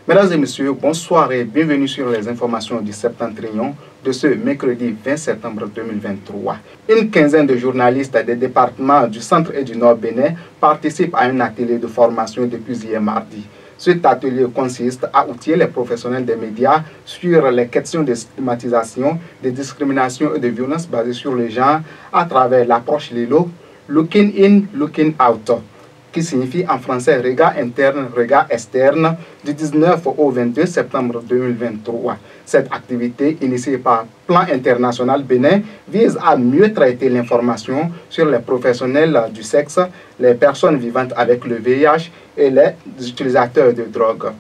Mesdames et messieurs, bonsoir et bienvenue sur les informations du Septentrion de ce mercredi 20 septembre 2023. Une quinzaine de journalistes des départements du centre et du nord Bénin participent à un atelier de formation depuis hier mardi. Cet atelier consiste à outiller les professionnels des médias sur les questions de stigmatisation, de discrimination et de violence basées sur le genre à travers l'approche LILO, Looking In, Looking Out, qui signifie en français regard interne, regard externe, du 19 au 22 septembre 2023. Cette activité, initiée par Plan International Bénin, vise à mieux traiter l'information sur les professionnels du sexe, les personnes vivantes avec le VIH et les utilisateurs de drogue.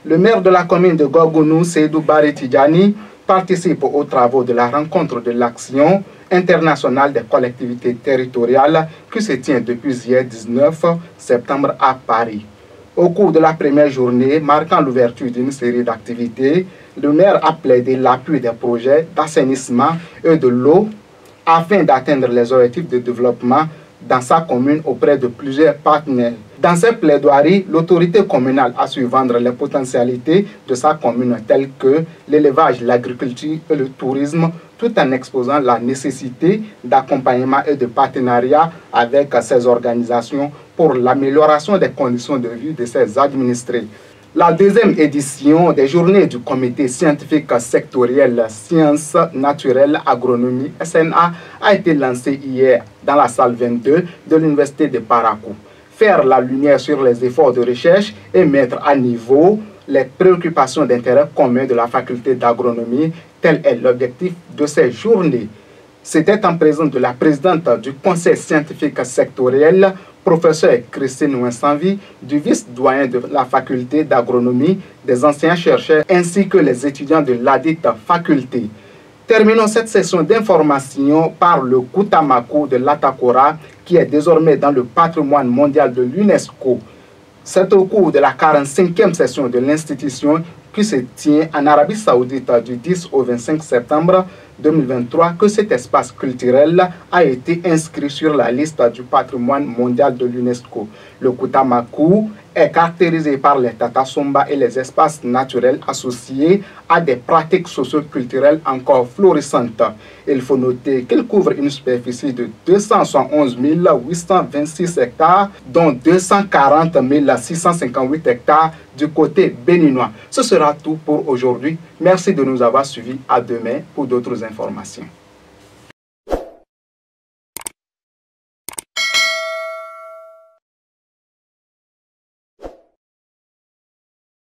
Le maire de la commune de Gorgounou, Seydou Bari Tidjani, participe aux travaux de la rencontre de l'action internationale des collectivités territoriales qui se tient depuis hier 19 septembre à Paris. Au cours de la première journée, marquant l'ouverture d'une série d'activités, le maire a plaidé l'appui des projets d'assainissement et de l'eau afin d'atteindre les objectifs de développement dans sa commune auprès de plusieurs partenaires. Dans ces plaidoiries, l'autorité communale a su vendre les potentialités de sa commune telles que l'élevage, l'agriculture et le tourisme, tout en exposant la nécessité d'accompagnement et de partenariat avec ces organisations pour l'amélioration des conditions de vie de ses administrés. La deuxième édition des journées du comité scientifique sectoriel Sciences naturelles agronomie SNA a été lancée hier dans la salle 22 de l'université de Parakou. Faire la lumière sur les efforts de recherche et mettre à niveau les préoccupations d'intérêt commun de la faculté d'agronomie, tel est l'objectif de ces journées. C'était en présence de la présidente du conseil scientifique sectoriel, professeur Christine Winsanvi, du vice-doyen de la faculté d'agronomie, des anciens chercheurs ainsi que les étudiants de ladite faculté. Terminons cette session d'information par le Koutamakou de l'Atakora, qui est désormais dans le patrimoine mondial de l'UNESCO. C'est au cours de la 45e session de l'institution qui se tient en Arabie Saoudite du 10 au 25 septembre 2023 que cet espace culturel a été inscrit sur la liste du patrimoine mondial de l'UNESCO. Le Koutamakou est caractérisé par les tatasomba et les espaces naturels associés à des pratiques socio-culturelles encore florissantes. Il faut noter qu'il couvre une superficie de 211 826 hectares, dont 240 658 hectares du côté béninois. Ce sera tout pour aujourd'hui. Merci de nous avoir suivis. À demain pour d'autres informations.